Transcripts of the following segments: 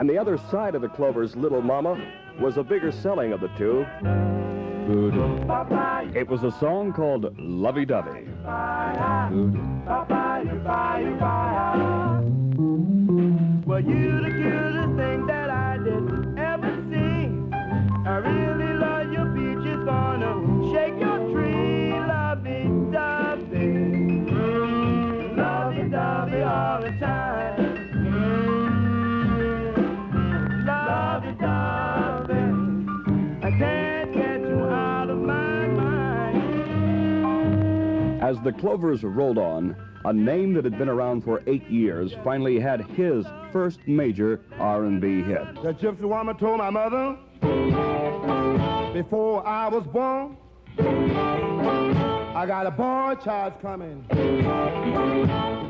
And the other side of the Clover's Little Mama was a bigger selling of the two. It was a song called Lovey Dovey. Well, you the cutest thing that I did ever see. I really love your peaches, gonna shake your tree. Lovey dovey, lovey dovey all the time. Lovey dovey, I can't get you out of my mind. As the Clovers rolled on, a name that had been around for 8 years finally had his first major R&B hit. The gypsy woman told my mother before I was born, I got a boy child coming. He's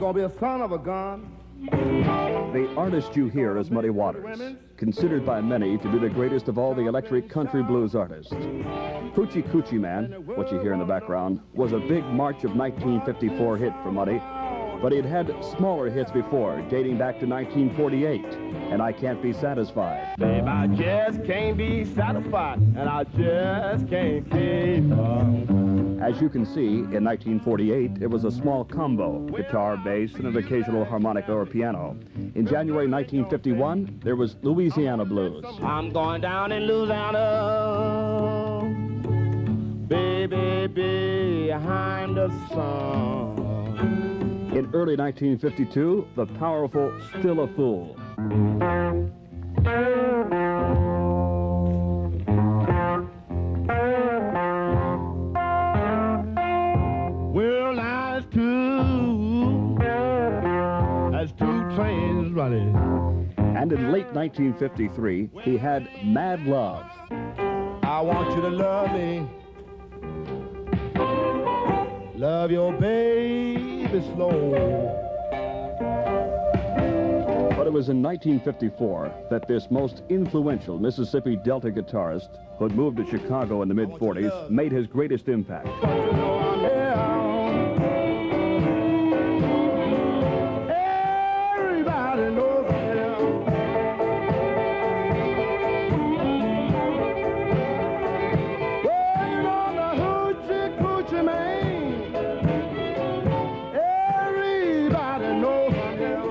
gonna be a son of a gun. The artist you hear is Muddy Waters, considered by many to be the greatest of all the electric country blues artists. Hoochie Coochie Man, what you hear in the background, was a big March of 1954 hit for Muddy, but he'd had smaller hits before, dating back to 1948, and I Can't Be Satisfied. Babe, I just can't be satisfied, and I just can't keep up. As you can see, in 1948, it was a small combo, guitar, bass, and an occasional harmonica or piano. In January 1951, there was Louisiana Blues. I'm going down in Louisiana, baby, behind the sun. In early 1952, the powerful Still a Fool. Well, that's two trains running. And in late 1953, he had Mad Love. I want you to love me. Love your baby slow. But it was in 1954 that this most influential Mississippi Delta guitarist, who had moved to Chicago in the mid-40s, made his greatest impact. Everybody knows I am. Well, you know the hoochie coochie man. Everybody knows I am.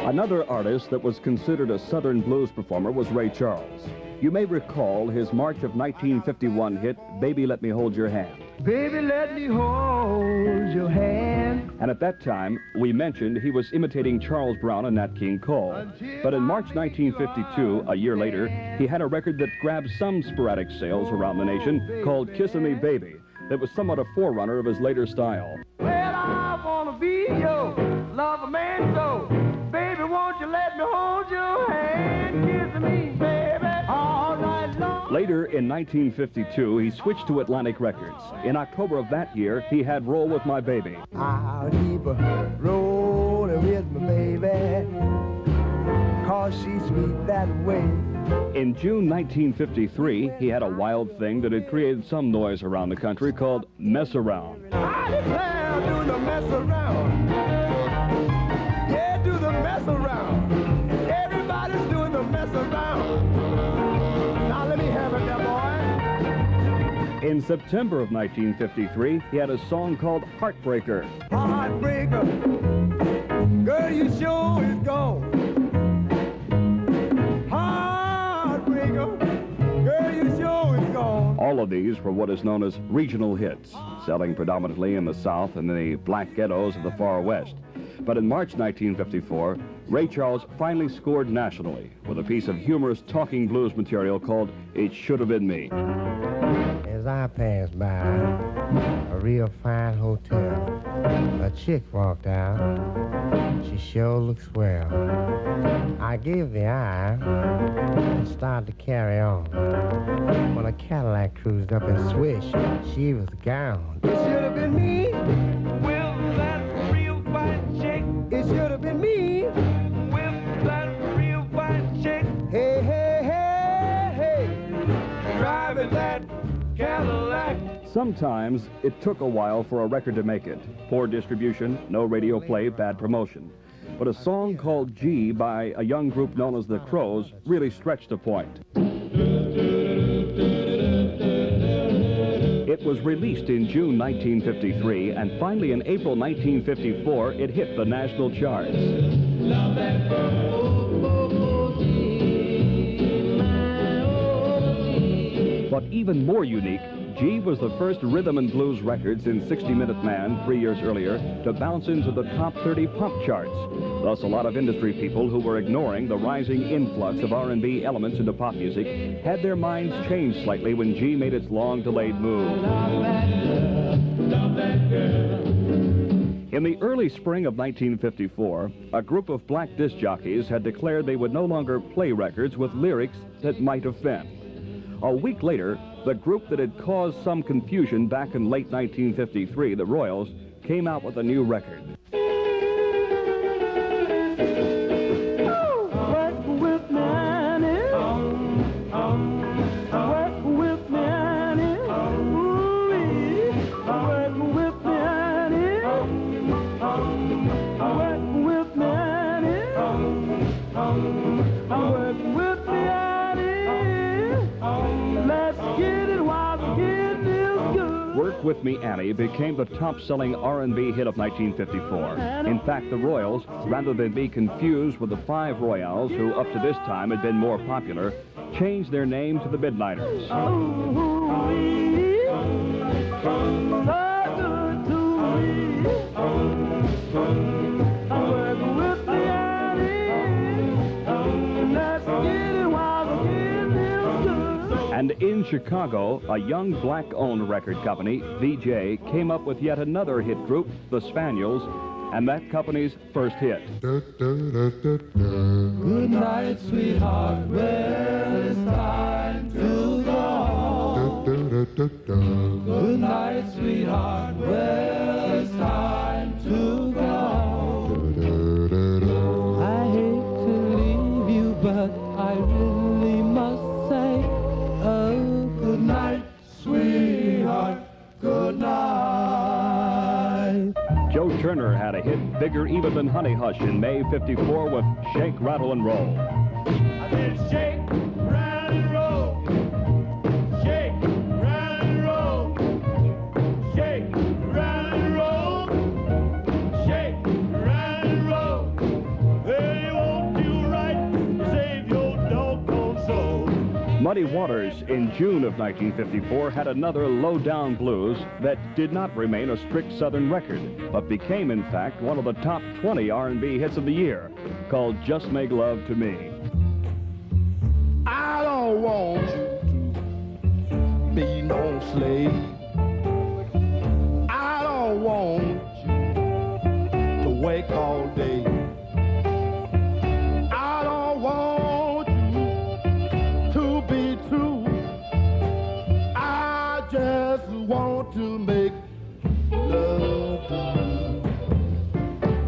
Another artist that was considered a Southern blues performer was Ray Charles. You may recall his March of 1951 hit, Baby Let Me Hold Your Hand. Baby, let me hold your hand. And at that time, we mentioned he was imitating Charles Brown and Nat King Cole. But in March 1952, a year later, he had a record that grabbed some sporadic sales around the nation called Kissin' Me Baby, that was somewhat a forerunner of his later style. Well, I wanna be your lover man, so baby, won't you let me hold your hand? Kiss me, baby, all night long. Later in 1952, he switched to Atlantic Records. In October of that year, he had Roll With My Baby. I'll keep rolling with my baby, 'cause she's sweet that way. In June 1953, he had a wild thing that had created some noise around the country called Mess Around. I declare, do the mess around. Yeah, do the mess around. Everybody's doing the mess around. Now let me have it there, boy. In September of 1953, he had a song called Heartbreaker. Heartbreaker, girl, you sure is gone. Heartbreaker, girl, you sure is gone. All of these were what is known as regional hits, selling predominantly in the South and the black ghettos of the far West. But in March 1954, Ray Charles finally scored nationally with a piece of humorous talking blues material called It Should Have Been Me. As I passed by a real fine hotel, a chick walked out. She sure looked swell. I gave the eye and started to carry on. When a Cadillac cruised up and swished, she was gone. It should have been me. With that real fine chick. It should have been me. With that real fine chick. Hey, hey, hey, hey. Driving that Cadillac. Sometimes it took a while for a record to make it. Poor distribution, no radio play, bad promotion. but a song called G by a young group known as the Crows really stretched a point. It was released in June 1953, and finally in April 1954, it hit the national charts. But even more unique, G was the first rhythm and blues record since 60 Minute Man 3 years earlier to bounce into the top 30 pop charts. Thus, a lot of industry people who were ignoring the rising influx of R&B elements into pop music had their minds changed slightly when G made its long-delayed move. In the early spring of 1954, a group of black disc jockeys had declared they would no longer play records with lyrics that might offend. A week later, the group that had caused some confusion back in late 1953, the Royals, came out with a new record. Work With Me, Annie became the top-selling R&B hit of 1954. In fact, the Royals, rather than be confused with the Five Royales, who up to this time had been more popular, changed their name to the Midnighters. And in Chicago, a young black-owned record company, VJ, came up with yet another hit group, the Spaniels, and that company's first hit. Good night, sweetheart, well, it's time to go. Good night, sweetheart, well, it's time to go. I hate to leave you, but I really must say, oh, good night, sweetheart, good night. Joe Turner had a hit bigger even than Honey Hush in May '54 with Shake, Rattle, and Roll. I said shake, rattle, and roll. Shake, rattle, and roll. Shake, rattle, and roll. Shake, rattle, and roll. They won't do right to save your doggone soul. Muddy Waters in June of 1954 had another low-down blues that did not remain a strict Southern record, but became, in fact, one of the top 20 R&B hits of the year, called Just Make Love to Me. I don't want you to be no slave. I don't want you to wake all day. I don't want you to be true. I just want to make love to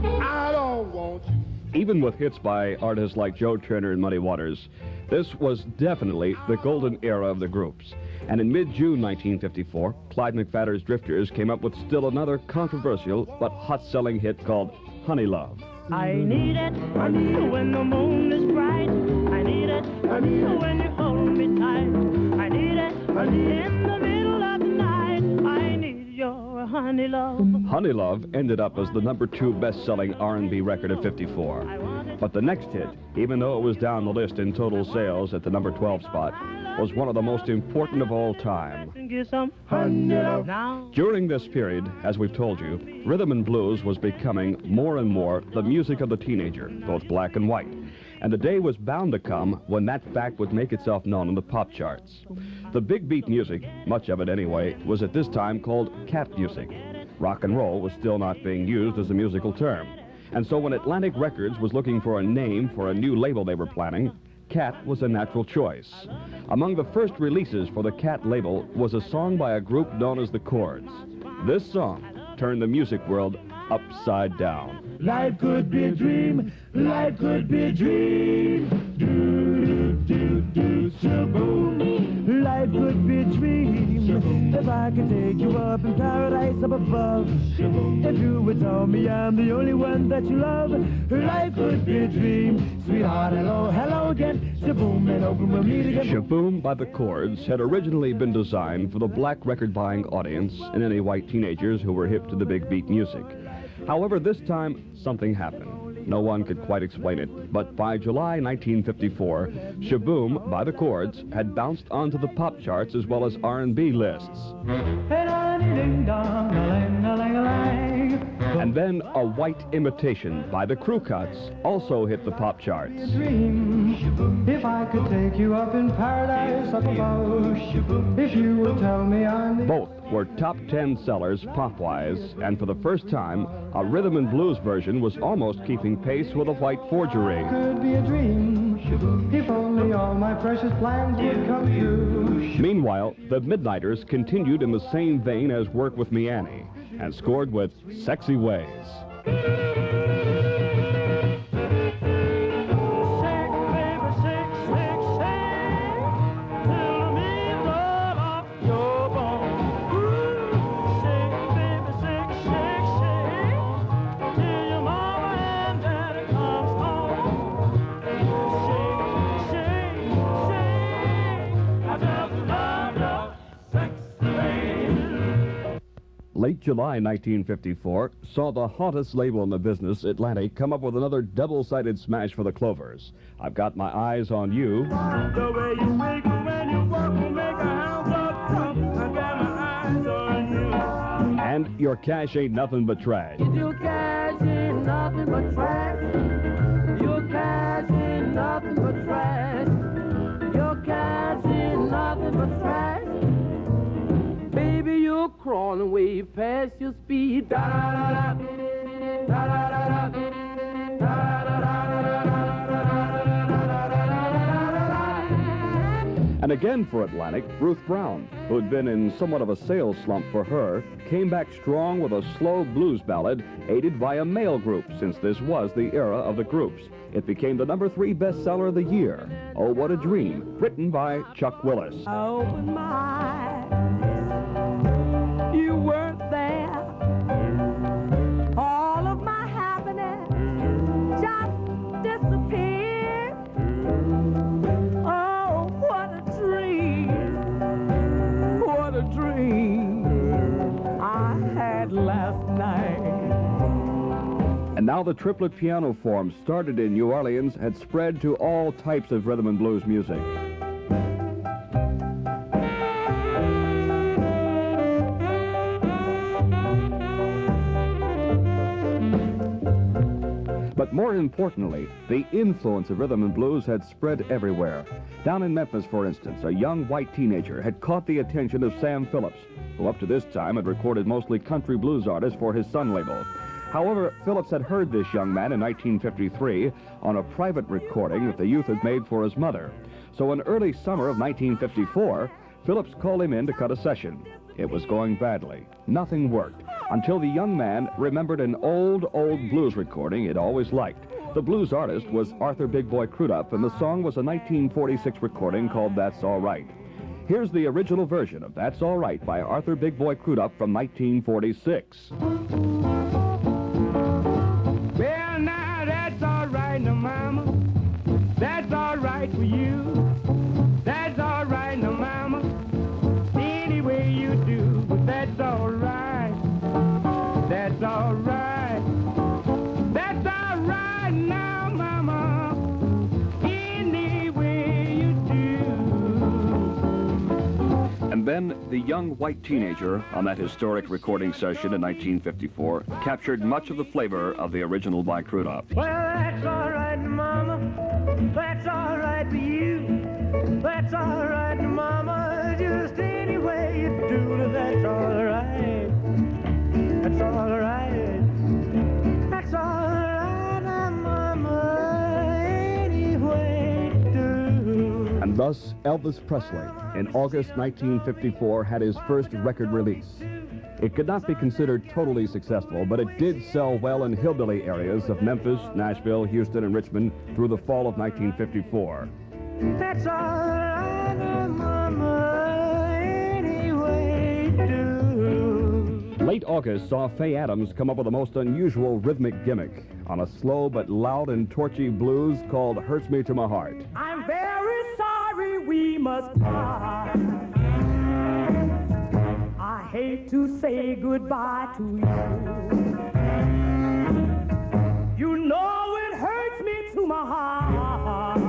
you. I don't want you. Even with hits by artists like Joe Turner and Muddy Waters, this was definitely the golden era of the groups. And in mid-June 1954, Clyde McPhatter's Drifters came up with still another controversial but hot-selling hit called Honey Love. I need it when the moon is bright. I need it when you hold me tight. I need it in the middle of the night. I need your honey love. Honey Love ended up as the #2 best-selling R&B record of '54. But the next hit, even though it was down the list in total sales at the #12 spot, was one of the most important of all time. Get some honey love now. During this period, as we've told you, rhythm and blues was becoming more and more the music of the teenager, both black and white. And the day was bound to come when that fact would make itself known in the pop charts. The big beat music, much of it anyway, was at this time called cat music. Rock and roll was still not being used as a musical term. And so when Atlantic Records was looking for a name for a new label they were planning, Cat was a natural choice. Among the first releases for the Cat label was a song by a group known as the Chords. This song turned the music world upside down. Life could be a dream, life could be a dream. Do, do, do, shaboom. Life could be a dream. If I could take you up in paradise up above, if you would tell me I'm the only one that you love, life would be a dream. Sweetheart, hello, hello again. Shaboom, and open we'll meet again. Shaboom by the Chords had originally been designed for the black record-buying audience and any white teenagers who were hip to the big beat music. However, this time, something happened. No one could quite explain it, but by July 1954, Shaboom by the Chords had bounced onto the pop charts as well as R&B lists. And then a white imitation by the Crew Cuts also hit the pop charts. If I could take you up in paradise up above, if you would tell me I'm... Both were top 10 sellers pop-wise, and for the first time, a rhythm and blues version was almost keeping pace with a white forgery. Could be a dream, if only all my precious plans would come true. Meanwhile, the Midnighters continued in the same vein as Work With Me Annie, and scored with Sexy Ways. Late July 1954 saw the hottest label in the business, Atlantic, come up with another double-sided smash for the Clovers. I've Got My Eyes on You. The way you wiggle when you walk will make a house of top. I got my eyes on you. And Your Cash Ain't Nothing But Trash. Your cash ain't nothing but trash. Your cash ain't nothing but trash. Your cash ain't nothing but trash. Baby, you're crawling way past your speed. Da da da da da da da And again for Atlantic, Ruth Brown, who had been in somewhat of a sales slump for her, came back strong with a slow blues ballad aided by a male group, since this was the era of the groups. It became the #3 bestseller of the year, Oh What a Dream, written by Chuck Willis. I opened my eyes, you weren't there. All of my happiness just disappeared. Oh, what a dream, what a dream I had last night. And now the triplet piano form, started in New Orleans, had spread to all types of rhythm and blues music. But more importantly, the influence of rhythm and blues had spread everywhere. Down in Memphis, for instance, a young white teenager had caught the attention of Sam Phillips, who up to this time had recorded mostly country blues artists for his Sun label. However, Phillips had heard this young man in 1953 on a private recording that the youth had made for his mother. So in early summer of 1954, Phillips called him in to cut a session. It was going badly. Nothing worked, until the young man remembered an old blues recording he'd always liked. The blues artist was Arthur Big Boy Crudup, and the song was a 1946 recording called That's All Right. Here's the original version of That's All Right by Arthur Big Boy Crudup from 1946. Well, now that's all right, now, mama. That's all right for you. That's all right, now, mama. Any way you do, but that's all right. That's all right. That's all right now, mama. Any way you do. And then the young white teenager on that historic recording session in 1954 captured much of the flavor of the original by Crudup. Well, that's all right, mama. That's all right for you. That's all right, mama. Just any way you do, that's all right. That's all right. That's all right, mama. Any way you do. And thus, Elvis Presley, in August 1954, had his first record release. It could not be considered totally successful, but it did sell well in hillbilly areas of Memphis, Nashville, Houston, and Richmond through the fall of 1954. That's all right, mama. Any way you Late August saw Fay Adams come up with a most unusual rhythmic gimmick on a slow but loud and torchy blues called Hurts Me to My Heart. I'm very sorry we must part. I hate to say goodbye to you. You know it hurts me to my heart.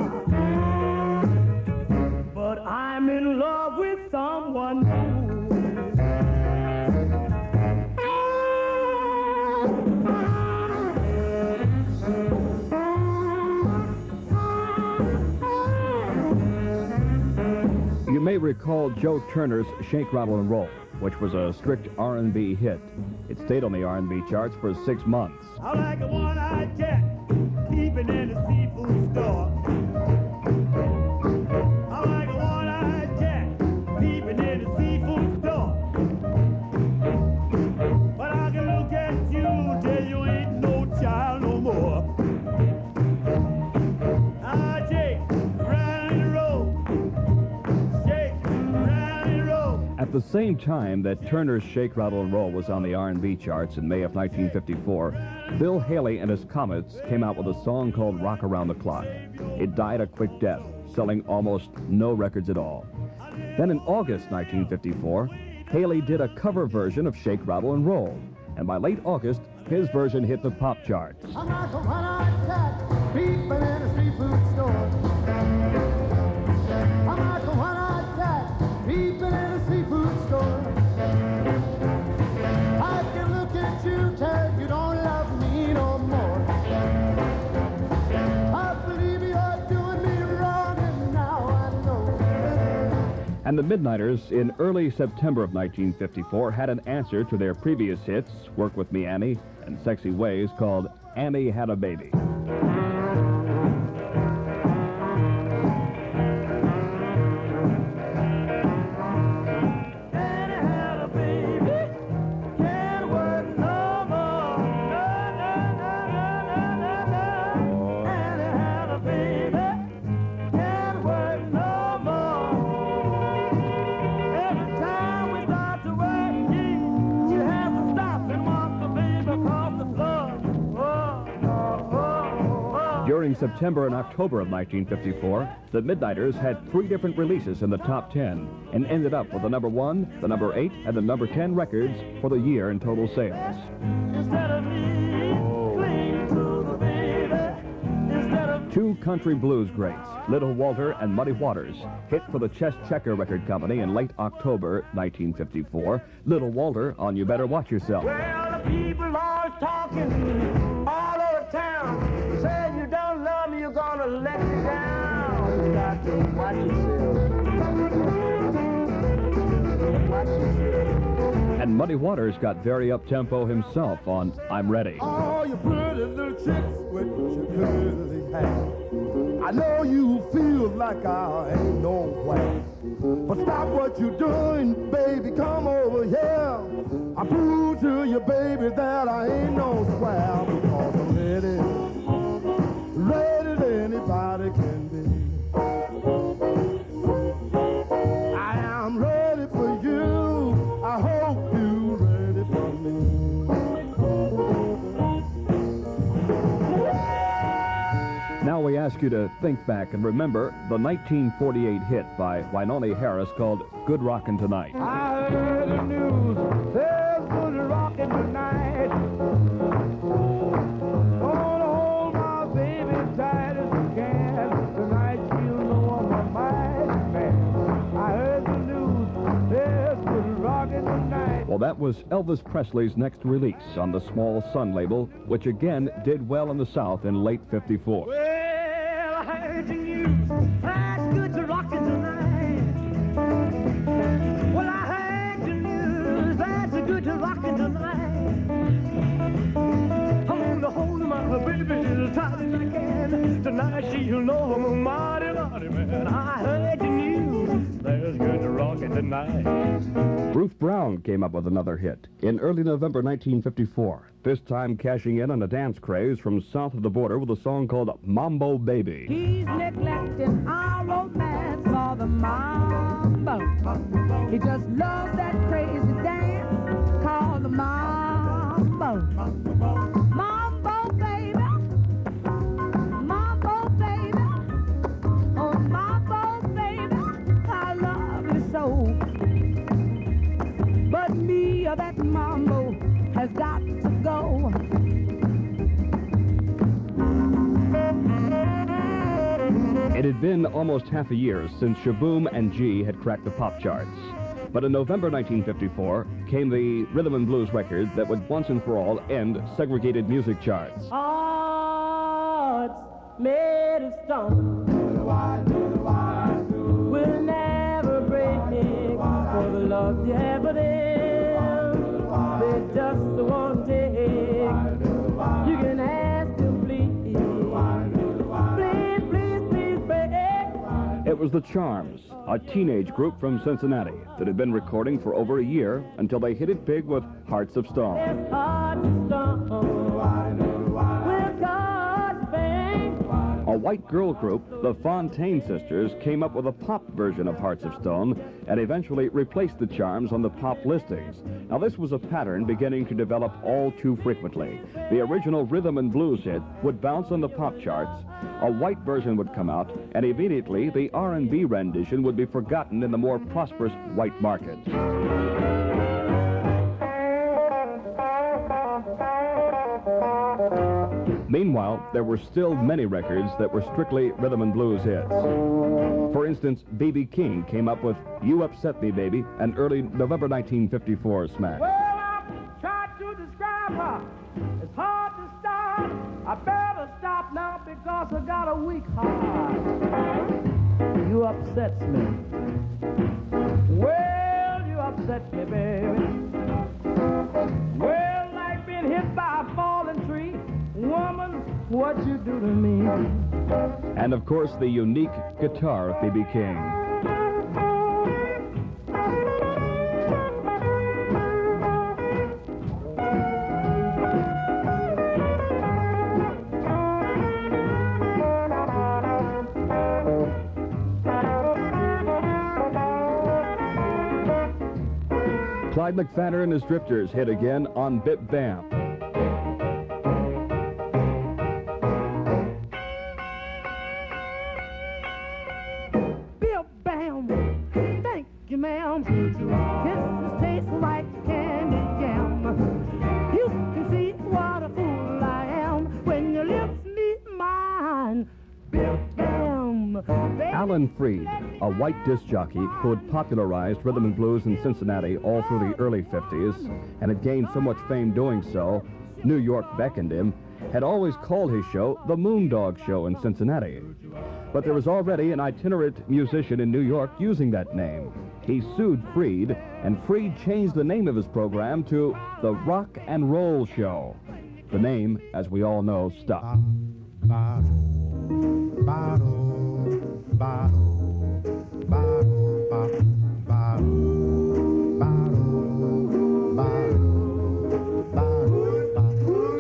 But I'm in love with someone new. You may recall Joe Turner's Shake, Rattle, and Roll, which was a strict R&B hit. It stayed on the R&B charts for 6 months. I like a one-eyed cat peeping in the seafood store. I like a one-eyed cat peeping in the seafood store. But I can look at you till you ain't no child no more. I shake, rattle, and roll. Shake, rattle, and roll. At the same time that Turner's Shake, Rattle, and Roll was on the R&B charts in May of 1954, Bill Haley and his Comets came out with a song called Rock Around the Clock. It died a quick death, selling almost no records at all. Then in August 1954, Haley did a cover version of Shake, Rattle, and Roll. And by late August, his version hit the pop charts. I'm like a one-eyed cat peeping in a seafood store. I'm like a one-eyed cat peeping in a seafood store. I can look at you till you don't love me no more. I believe you're doing me wrong, and now I know. And the Midnighters, in early September of 1954, had an answer to their previous hits, Work With Me, Annie, and Sexy Ways, called Annie Had a Baby. During September and October of 1954, the Midnighters had 3 different releases in the top 10 and ended up with the number 1, the number 8, and the number 10 records for the year in total sales. Two country blues greats, Little Walter and Muddy Waters, hit for the Chess Checker Record Company in late October 1954. Little Walter on You Better Watch Yourself. Well, the people are talking all over town. Saying you don't love me, you're gonna let me down. You got to watch yourself. Watch yourself. And Muddy Waters got very up-tempo himself on I'm Ready. All you pretty little chicks with your curly hair. I know you feel like I ain't no way. But stop what you're doing, baby, come over here. I prove to you, baby, that I ain't no square. Because I'm ready, ready as anybody can be. I am ready for you. I hope you're ready for me. Now we ask you to think back and remember the 1948 hit by Wynonie Harris called Good Rockin' Tonight. I heard the news, there's good rockin' tonight. Gonna hold my baby tight as I can. Tonight she'll know I'm a mighty man. I heard the news, there's good rockin' tonight. Well, that was Elvis Presley's next release on the Small Sun label, which again did well in the South in late '54. Well, I heard the news, that's good rockin' tonight. Well, I heard the news, that's good rockin' tonight. I'm gonna hold my baby as tight as I can. Tonight she'll know I'm a mighty, mighty man. I heard the news, there's good rockin' tonight. Ruth Brown came up with another hit in early November 1954, this time cashing in on a dance craze from south of the border with a song called Mambo Baby. He's neglecting our romance for the mambo. He just loves that crazy dance called the mambo. Mambo, baby. Mambo, baby. Oh, mambo, baby. I love you so. But me, that mambo has got to go. It had been almost half a year since Shaboom and G had cracked the pop charts. But in November 1954 came the rhythm and blues record that would once and for all end segregated music charts. Hearts made of stone will never break me for the love you have for them. They just won't take. You can ask them, please. Please, please, please, break. It was the Charms, a teenage group from Cincinnati that had been recording for over a year until they hit it big with Hearts of Stone. Yes, hearts of stone will cause pain. A white girl group, the Fontaine Sisters, came up with a pop version of Hearts of Stone and eventually replaced the Charms on the pop listings. Now, this was a pattern beginning to develop all too frequently. The original rhythm and blues hit would bounce on the pop charts, a white version would come out, and immediately the R&B rendition would be forgotten in the more prosperous white market. Meanwhile, there were still many records that were strictly rhythm and blues hits. For instance, B.B. King came up with You Upset Me, Baby, an early November 1954 smash. Well, I tried to describe her. It's hard to start. I better stop now because I got a weak heart. You upset me. Well, you upset me, baby. Well, like being hit by a falling tree. Woman, what you do to me. And of course, the unique guitar of B.B. King. Clyde McPhatter and his Drifters hit again on Bip Bam. Bip bam, thank you, ma'am. Kisses taste like candy jam. You can see what a fool I am when your lips meet mine. Bip bam. Alan Freed, a white disc jockey who had popularized rhythm and blues in Cincinnati all through the early 50s and had gained so much fame doing so, New York beckoned him, had always called his show the Moondog Show in Cincinnati. But there was already an itinerant musician in New York using that name. He sued Freed, and Freed changed the name of his program to the Rock and Roll Show. The name, as we all know, stuck.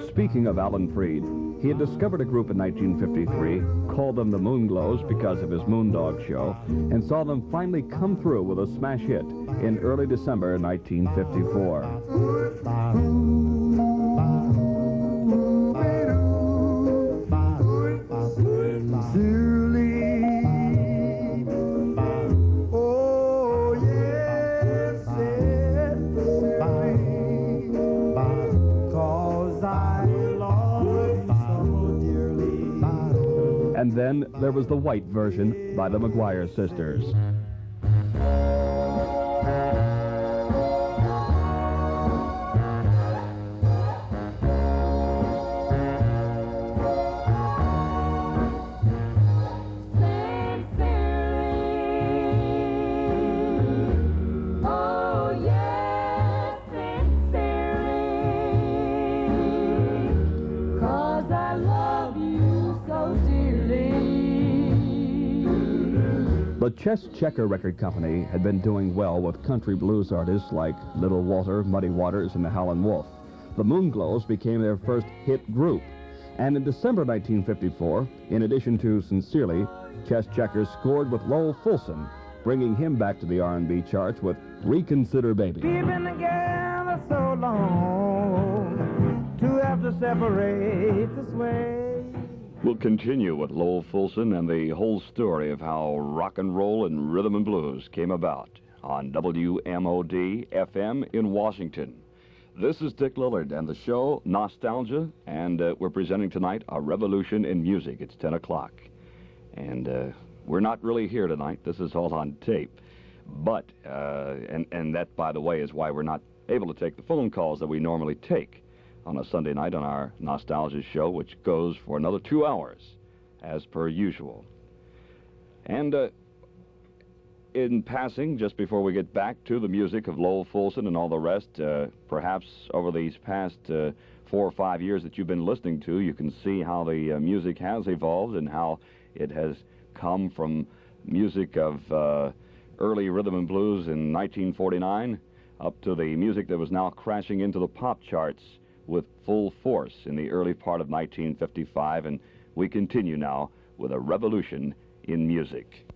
Speaking of Alan Freed, he had discovered a group in 1953, called them the Moonglows because of his Moondog Show, and saw them finally come through with a smash hit in early December 1954. And then there was the white version by the McGuire Sisters. The Chess Checker Record Company had been doing well with country blues artists like Little Walter, Muddy Waters, and the Howlin' Wolf. The Moonglows became their first hit group. And in December 1954, in addition to Sincerely, Chess Checker scored with Lowell Fulson, bringing him back to the R&B charts with Reconsider Baby. We've been together so long. to separate this way. We'll continue with Lowell Fulson and the whole story of how rock and roll and rhythm and blues came about on WMOD FM in Washington. This is Dick Lillard and the show Nostalgia, and we're presenting tonight A Revolution in Music. It's 10 o'clock. And we're not really here tonight. This is all on tape. But, and that, by the way, is why we're not able to take the phone calls that we normally take on a Sunday night on our Nostalgia show, which goes for another 2 hours, as per usual. And in passing, just before we get back to the music of Lowell Fulson and all the rest, perhaps over these past 4 or 5 years that you've been listening to, you can see how the music has evolved and how it has come from music of early rhythm and blues in 1949 up to the music that was now crashing into the pop charts with full force in the early part of 1955, and we continue now with A Revolution in Music.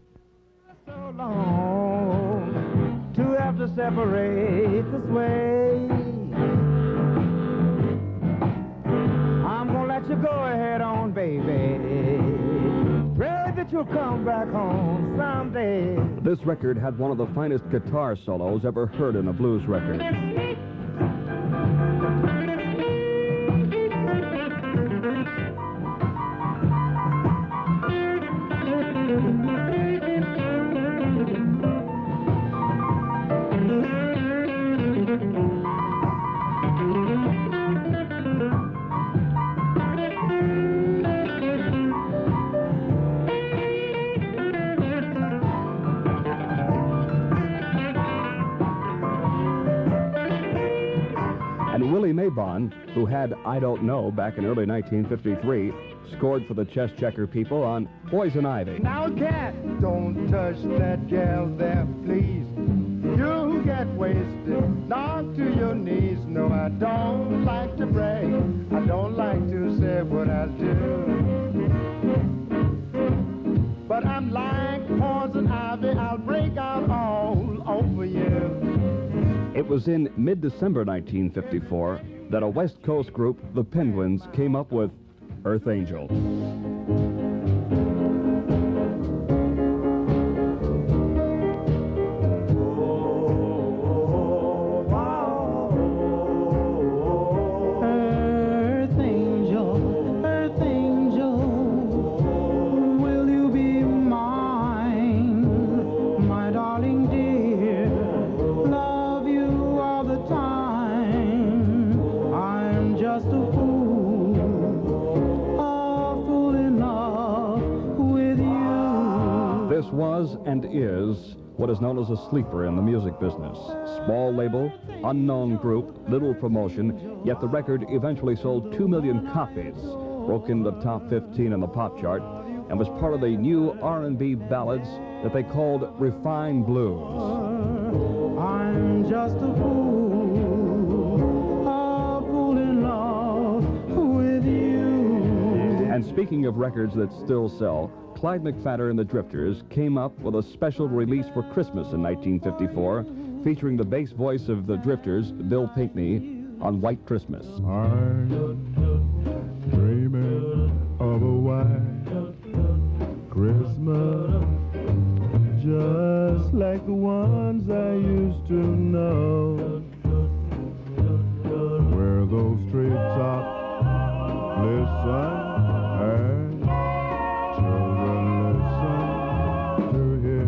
So long to have to separate this way. I'm gonna let you go ahead on, baby. Pray that you'll come back home someday. This record had one of the finest guitar solos ever heard in a blues record. And Willie Mabon, who had I Don't Know back in early 1953, scored for the Chess Checker people on Poison Ivy. Now, cat, don't touch that gal there, please. You'll get wasted, knocked to your knees. No, I don't like to brag. I don't like to say what I do. But I'm like poison ivy. I'll break out all over you. It was in mid-December 1954 that a West Coast group, the Penguins, came up with Earth Angel. This was and is what is known as a sleeper in the music business. Small label, unknown group, little promotion, yet the record eventually sold 2 million copies, broke into the top 15 in the pop chart, and was part of the new R&B ballads that they called refined blues. I'm just a fool in love with you. And speaking of records that still sell, Clyde McPhatter and the Drifters came up with a special release for Christmas in 1954, featuring the bass voice of the Drifters, Bill Pinkney, on White Christmas. I'm dreaming of a white Christmas, just like the ones I used to know, where those treetops listen and children listen to hear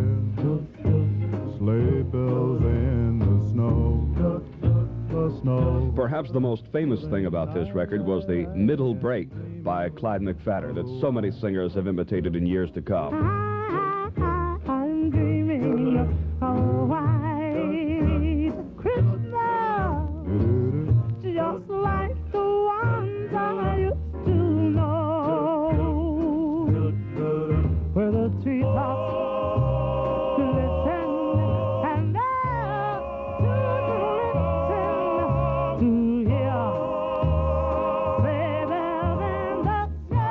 sleigh bells in the snow. Perhaps the most famous thing about this record was the middle break by Clyde McPhatter that so many singers have imitated in years to come. I'm dreaming of a white Christmas, just like the ones I used to know, where the treetops listen and there to hear sleigh bells in the snow.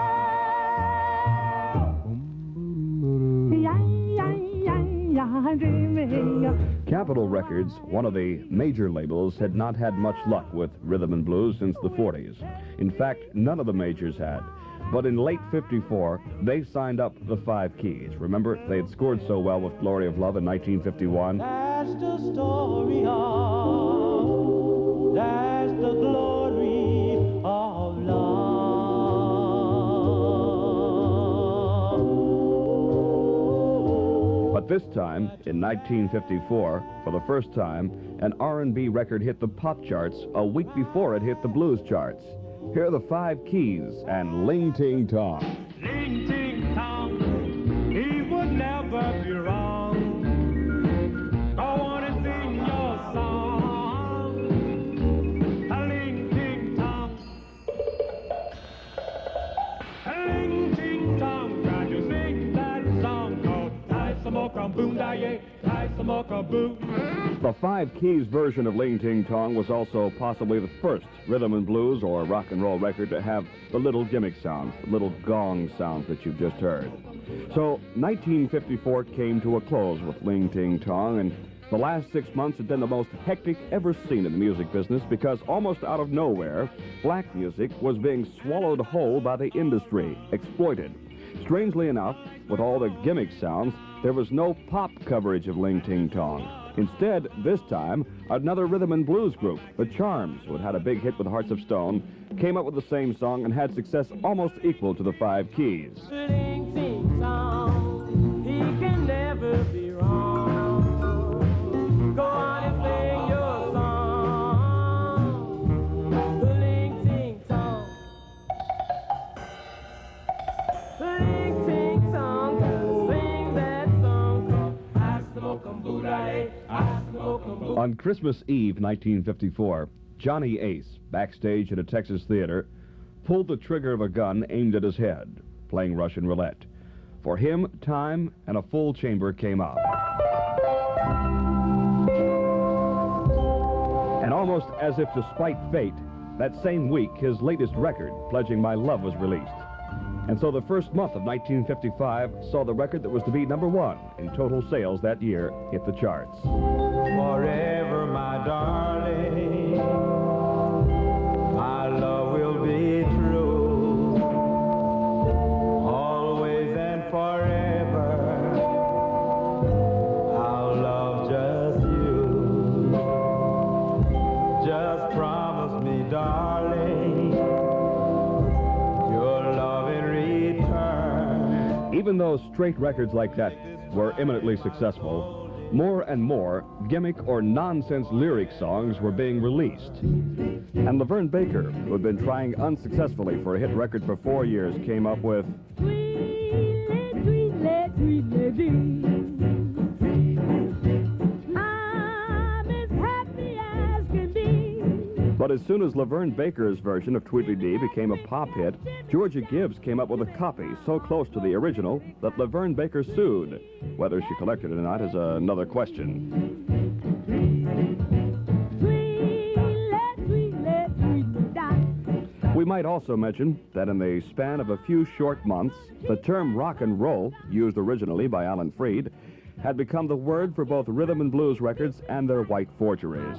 Yeah, yeah, yeah, yeah. Capitol Records, one of the major labels, had not had much luck with rhythm and blues since the 40s. In fact, none of the majors had. But in late '54, they signed up the Five Keys. Remember, they had scored so well with Glory of Love in 1951. That's the story of, that's the glory of love. But this time, in 1954, for the first time, an R&B record hit the pop charts a week before it hit the blues charts. Here are the Five Keys and Ling Ting Tong. Ling Ting Tong, he would never be wrong. Go on and sing your song. Ling Ting Tong. Ling Ting Tong, can you sing that song called Tai Samoka Boom Daye, Tai Samoka Boom? The Five Keys version of Ling Ting Tong was also possibly the first rhythm and blues or rock and roll record to have the little gimmick sounds, the little gong sounds that you've just heard. So 1954 came to a close with Ling Ting Tong, and the last 6 months had been the most hectic ever seen in the music business because almost out of nowhere, black music was being swallowed whole by the industry, exploited. Strangely enough, with all the gimmick sounds, there was no pop coverage of Ling Ting Tong. Instead, this time, another rhythm and blues group, the Charms, who had had a big hit with Hearts of Stone, came up with the same song and had success almost equal to the Five Keys. Ling Ting Tong, he can never be wrong. Go on and sing your song. Ling Ting Tong. Ling Ting Tong, sing that song called I Smoke 'em Booty. On Christmas Eve, 1954, Johnny Ace, backstage at a Texas theater, pulled the trigger of a gun aimed at his head, playing Russian roulette. For him, time and a full chamber came up. And almost as if to spite fate, that same week, his latest record, Pledging My Love, was released. And so the first month of 1955 saw the record that was to be #1 in total sales that year hit the charts. Forever, my darling, our love will be true, always and forever, I'll love just you. Just promise me, darling, your love in return. Even though straight records like that were eminently successful, more and more gimmick or nonsense lyric songs were being released. And Laverne Baker, who had been trying unsuccessfully for a hit record for 4 years, came up with But as soon as Laverne Baker's version of Tweedledee became a pop hit, Georgia Gibbs came up with a copy so close to the original that Laverne Baker sued. Whether she collected it or not is another question. We might also mention that in the span of a few short months, the term rock and roll, used originally by Alan Freed, had become the word for both rhythm and blues records and their white forgeries.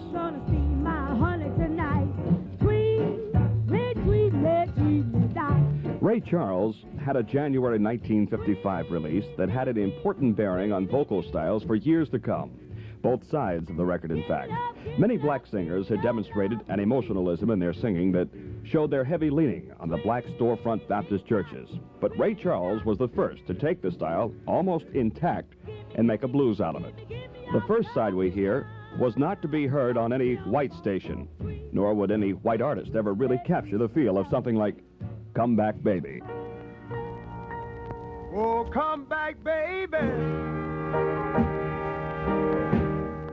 Ray Charles had a January 1955 release that had an important bearing on vocal styles for years to come. Both sides of the record, in fact. Many black singers had demonstrated an emotionalism in their singing that showed their heavy leaning on the black storefront Baptist churches. But Ray Charles was the first to take the style almost intact and make a blues out of it. The first side we hear was not to be heard on any white station, nor would any white artist ever really capture the feel of something like Come Back Baby. Oh, come back, baby.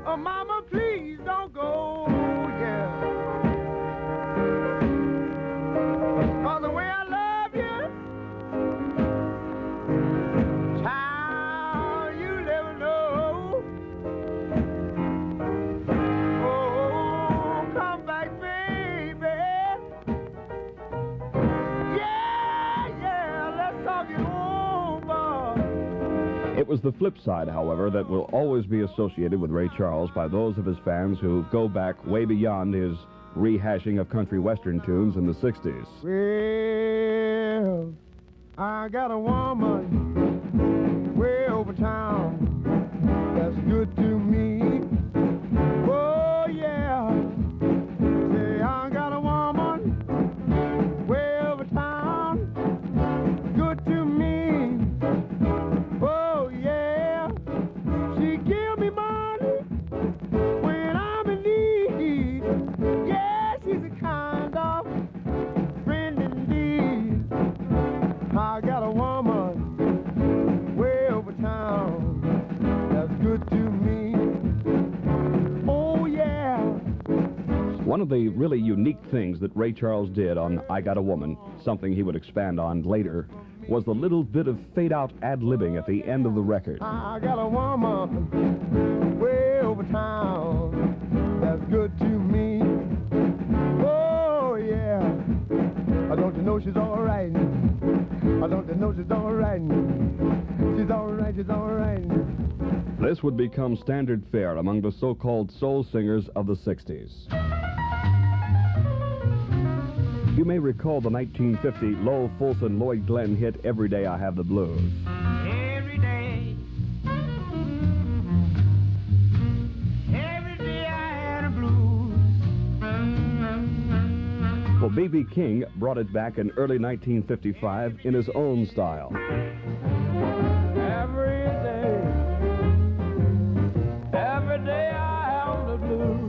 Oh, mama, please don't go, yeah. Oh, the way I love you, child, you never know. Oh, come back, baby. Yeah, let's talk it over. It was the flip side, however, that will always be associated with Ray Charles by those of his fans who go back way beyond his rehashing of country western tunes in the 60s. Well, I got a woman way over town that's good to me. Oh, yeah. Say, I got a woman way over town, good to me. Oh, yeah. She give me money when I'm in need. Yeah, she's a kind of friend indeed. I got a woman way over town that's good to me. Oh, yeah. One of the really unique things that Ray Charles did on I Got a Woman, something he would expand on later, was the little bit of fade-out ad-libbing at the end of the record. I got a woman way over town that's good to me. Oh, yeah. Don't you know she's all right? Don't you know she's all right? She's all right, she's all right. This would become standard fare among the so-called soul singers of the 60s. You may recall the 1950 Lowell Fulson Lloyd Glenn hit Every Day I Have the Blues. Every day I had a blues. Well, B.B. King brought it back in early 1955 in his own style. Every day I have the blues.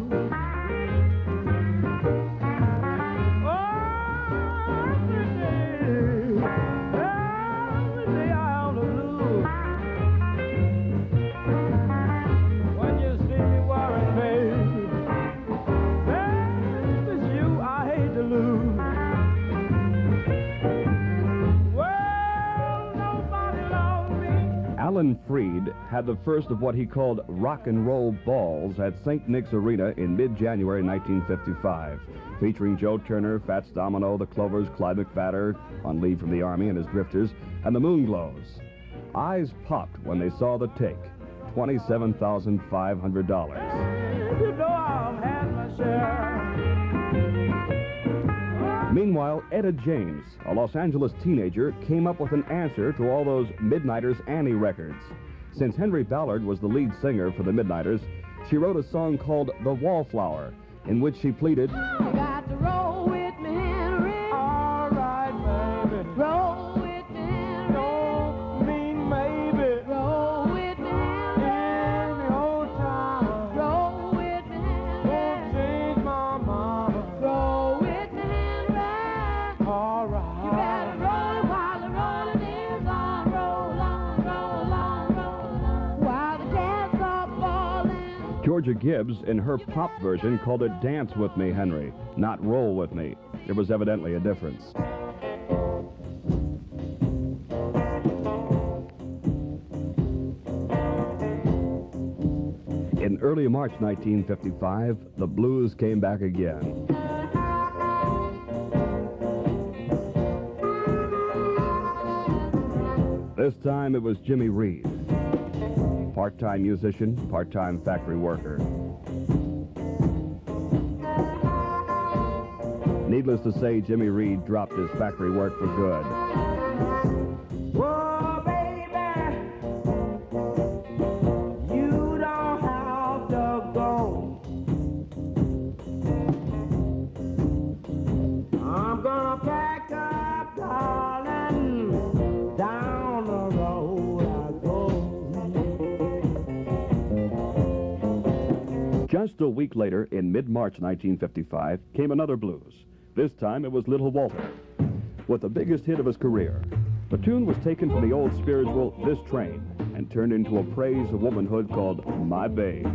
Alan Freed had the first of what he called rock and roll balls at St. Nick's Arena in mid-January 1955, featuring Joe Turner, Fats Domino, the Clovers, Clyde McFadder on leave from the Army and his Drifters, and the Moonglows. Eyes popped when they saw the take, $27,500. You know I've had my share. Meanwhile, Etta James, a Los Angeles teenager, came up with an answer to all those Midnighters Annie records. Since Henry Ballard was the lead singer for the Midnighters, she wrote a song called The Wallflower, in which she pleaded, You got to roll with me, Henry. All right, baby. Roll with me, Henry. Don't mean maybe. Roll with me, Henry. Any old time. Roll with me, Won't Henry. change my mind. Roll with me, Henry. All You right. better roll it while the rolling is on. Roll on, roll on, roll on. While the cats are falling. Georgia Gibbs, in her pop version, called it Dance With Me, Henry, not Roll With Me. There was evidently a difference. In early March 1955, the blues came back again. This time it was Jimmy Reed, part-time musician, part-time factory worker. Needless to say, Jimmy Reed dropped his factory work for good. Whoa, baby, you don't have to go. I'm gonna pack up, darling, down the road I go. Just a week later, in mid-March 1955, came another blues. This time it was Little Walter, with the biggest hit of his career. The tune was taken from the old spiritual This Train and turned into a praise of womanhood called My Babe.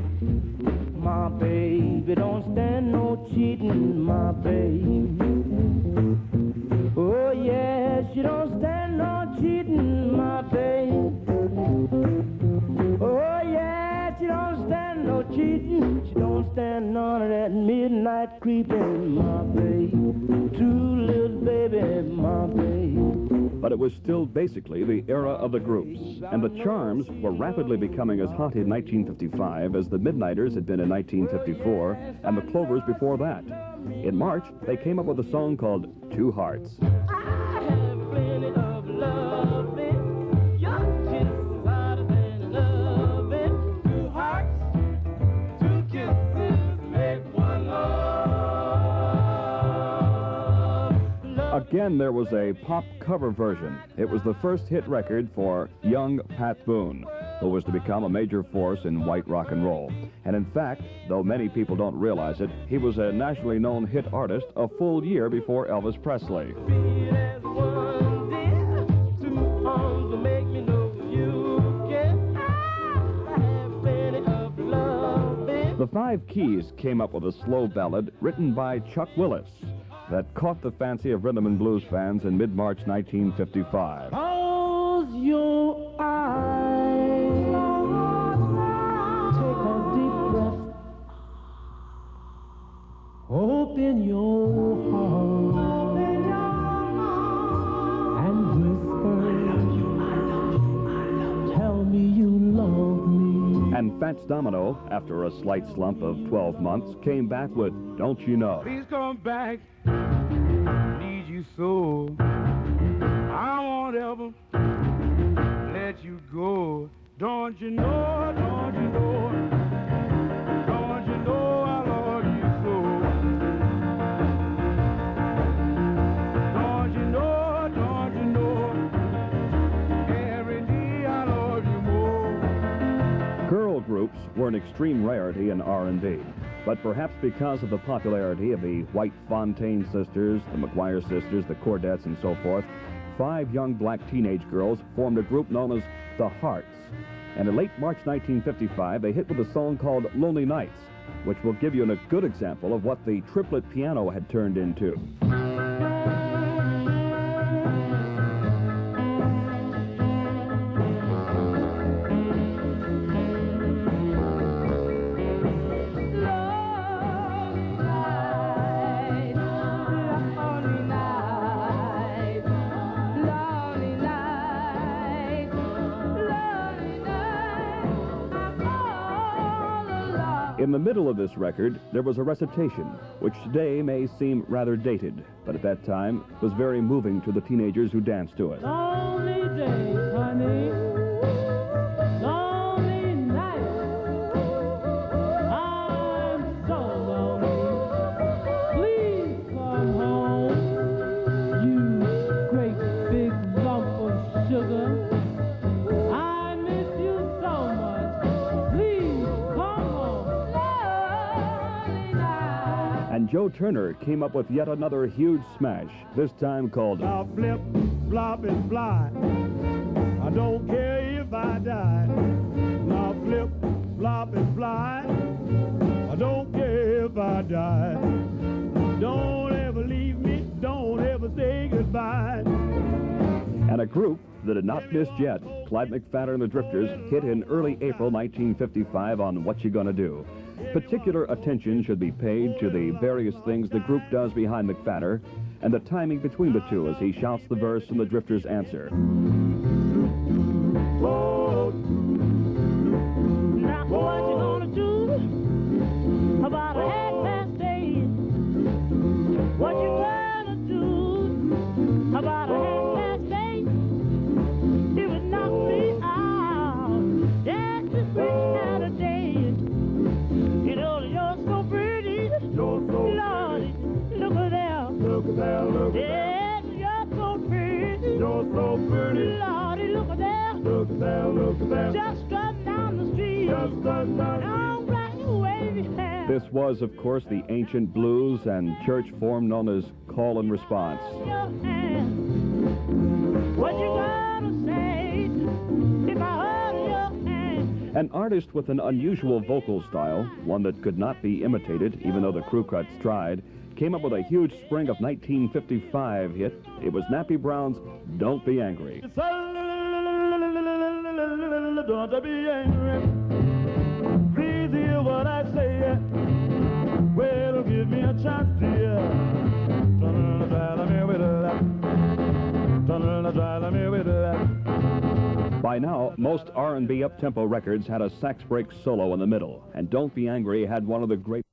My baby don't stand no cheating, my baby. Oh yeah, she don't stand no cheating, my baby. Oh yeah, she don't stand no cheating. She don't stand none of that midnight creeping, my baby. True little baby, my baby. but it was still basically the era of the groups. And the Charms were rapidly becoming as hot in 1955 as the Midnighters had been in 1954 and the Clovers before that. In March, they came up with a song called Two Hearts. Again, there was a pop cover version. It was the first hit record for young Pat Boone, who was to become a major force in white rock and roll. And in fact, though many people don't realize it, he was a nationally known hit artist a full year before Elvis Presley. The Five Keys came up with a slow ballad written by Chuck Willis that caught the fancy of rhythm and blues fans in mid-March 1955. Close your eyes, take a deep breath, open your heart, and whisper, tell me you love me. And Fats Domino, after a slight slump of 12 months, came back with Don't You Know. Please come back, need you so. I won't ever let you go. Don't you know, don't you know, don't you know I love you so. Don't you know, every day I love you more. Girl groups were an extreme rarity in R&B. But perhaps because of the popularity of the White Fontaine sisters, the McGuire sisters, the Cordettes, and so forth, 5 young black teenage girls formed a group known as the Hearts. And in late March 1955, they hit with a song called Lonely Nights, which will give you a good example of what the triplet piano had turned into. In the middle of this record, there was a recitation, which today may seem rather dated, but at that time was very moving to the teenagers who danced to it. Lonely days, honey, lonely nights, I'm so lonely, please come home, you great big lump of sugar. I miss you so much, please come home. And Joe Turner came up with yet another huge smash, this time called Now flip, flop, and fly. I don't care if I die. Now flip, flop, and fly. I don't care if I die. Don't ever leave me, don't ever say goodbye. And a group that had not missed yet, Clyde McPhatter and the Drifters, hit in early April 1955 on What You Gonna Do. Particular attention should be paid to the various things the group does behind McPhatter and the timing between the two as he shouts the verse and the Drifters answer. Oh, Now what you gonna do about a half-past 8? What you gonna do about a half-past 8? It would knock me out. That's the great Saturday. You know you're so pretty, Lordy, look at there. look at that, look at that. Yes, you're so pretty, You're so pretty. Lordy, look at there. Look at that, look at that. Just strutting down the street. Just strutting down the street. Long black wavy hair. This was, of course, the ancient blues and church form known as call and response. Your hand. What you gonna say if I hold your hand? An artist with an unusual vocal style, one that could not be imitated, even though the Crew Cuts tried, came up with a huge spring of 1955 hit. It was Nappy Brown's Don't Be Angry. Don't be angry. Please hear what I say. Well, give me a chance, dear. By now, most R&B up-tempo records had a sax break solo in the middle, and Don't Be Angry had one of the great